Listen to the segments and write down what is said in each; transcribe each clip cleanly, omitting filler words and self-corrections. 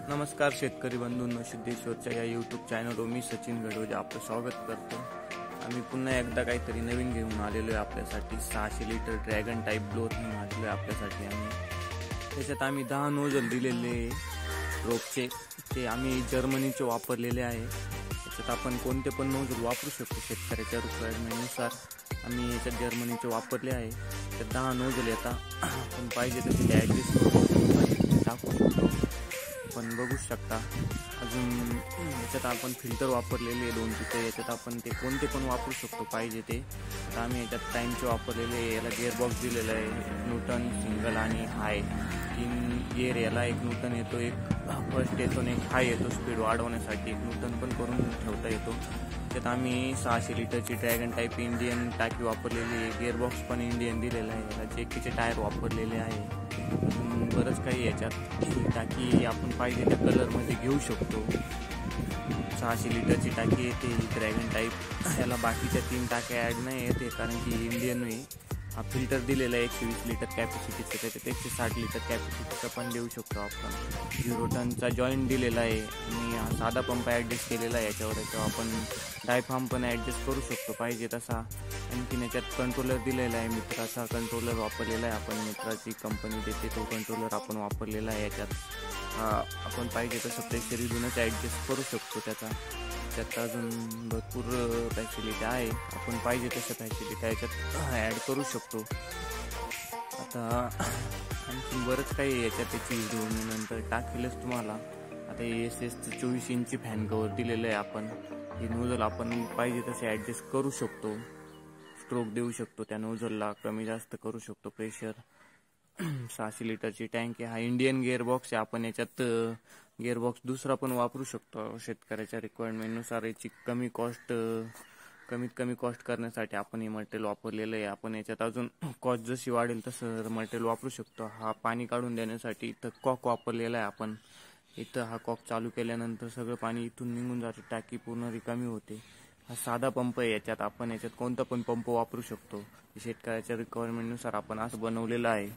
नमस्कार शेतकरी बंधूंनो, सिद्धेश्वरच्या या यूट्यूब चॅनलवर मी सचिन घडवजे आपलं स्वागत करतो। आम्ही पुन्हा एकदा काहीतरी नवीन घेऊन आलेलो आहे आपल्यासाठी। 600 लिटर ड्रॅगन टाईप ब्लोअर घेऊन आलेलो आहे आपल्यासाठी। त्याच्यात आम्ही 10 नोजल दिलेले रोपचे, ते आम्ही जर्मनीचे वापरलेले आहे। त्याच्यात आपण कोणते पण नोजल वापरू शकतो शेतकऱ्याच्या रिक्वायरमेंटनुसार। आम्ही याच्यात जर्मनीचे वापरले आहे। तर 10 नोजल येतात, आपण पाहिजे तसे ॲडजस्ट करून टाकू शकतो। पण बघू शकता अजून याच्यात आपण फिल्टर वापरलेले 2 तिथे। याच्यात आपण ते कोणते पण वापरू शकतो पाहिजे ते। तर आम्ही याच्यात टाईमचे वापरलेले, याला गिअरबॉक्स दिलेला आहे न्यूटन सिंगल आणि हाय 3 गिअर। याला 1 न्यूटन येतो, एक फर्स्ट येतो आणि एक हाय येतो स्पीड वाढवण्यासाठी। 1 न्यूटन पण करून ठेवता येतो। त्यात आम्ही 600 लिटरची ड्रॅगन टाईप इंडियन टाकी वापरलेली आहे। गिअरबॉक्स पण इंडियन दिलेला आहे। याला जेकीचे टायर वापरलेले आहे। बरंच काही याच्यात। ही टाकी आपण पाहिजे त्या कलरमध्ये घेऊ शकतो। 600 लिटरची टाकी येते ही ड्रॅगन टाईप। याला बाकीच्या 3 टाक्या ॲड नाही येते कारण की इंडियन आहे। हा फिल्टर दिलेला आहे 120 लिटर कॅपॅसिटीचा, त्याच्यात 160 लिटर कॅपॅसिटीचा पण देऊ शकतो आपण। 0 टनचा जॉईंट दिलेला आहे आणि हा साधा पंप ॲडजस्ट केलेला आहे याच्यावर। याच्यावर आपण डायफ्राम पण ॲडजस्ट करू शकतो पाहिजे तसा। आणखीन याच्यात कंट्रोलर दिलेला आहे मित्राचा कंट्रोलर वापरलेला आहे आपण। मित्राची कंपनी देते तो कंट्रोलर आपण वापरलेला आहे याच्यात। आपण पाहिजे तसं प्रेशर इथूनच ॲडजस्ट करू शकतो त्याचा। त्यात अजून भरपूर फॅसिलिटी आहे, आपण पाहिजे तशा फॅसिलिटी याच्यात ॲड करू शकतो। आता आणखी बरंच काही याच्यात त्याची व्हिडिओ मी नंतर टाकेलच तुम्हाला। आता SS 24 इंची फॅन कवर दिलेलं आहे आपण। हे नोजल आपण पाहिजे तसे ॲडजस्ट करू शकतो, स्ट्रोक देऊ शकतो त्या नोजलला, कमी जास्त करू शकतो प्रेशर। 600 लिटरची टँक आहे। हा इंडियन गिअरबॉक्स आहे। आपण याच्यात गिअरबॉक्स दुसरा पण वापरू शकतो शेतकऱ्याच्या रिक्वायरमेंटनुसार। याची कमीत कमी कॉस्ट करण्यासाठी आपण हे मटेरियल वापरलेलं आहे। आपण याच्यात अजून कॉस्ट जशी वाढेल तसं मटेरियल वापरू शकतो। हा पाणी काढून देण्यासाठी इथं कॉक वापरलेला आहे आपण। इथं हा कॉक चालू केल्यानंतर सगळं पाणी इथून निघून जाते, टाकी पूर्ण रिकामी होते। हा साधा पंप आहे। याच्यात आपण कोणता पण पंप वापरू शकतो। शेतकऱ्याच्या रिक्वायरमेंटनुसार आपण असं बनवलेलं आहे।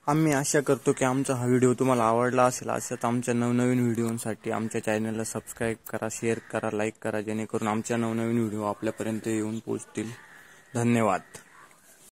आम्ही आशा करतो की आमचा हा व्हिडिओ तुम्हाला आवडला असेल। असंच आमच्या नवनवीन व्हिडिओसाठी आमच्या चॅनलला सबस्क्राईब करा, शेअर करा, लाईक करा, जेणेकरून आमच्या नवनवीन व्हिडिओ आपल्यापर्यंत येऊन पोहोचतील। धन्यवाद।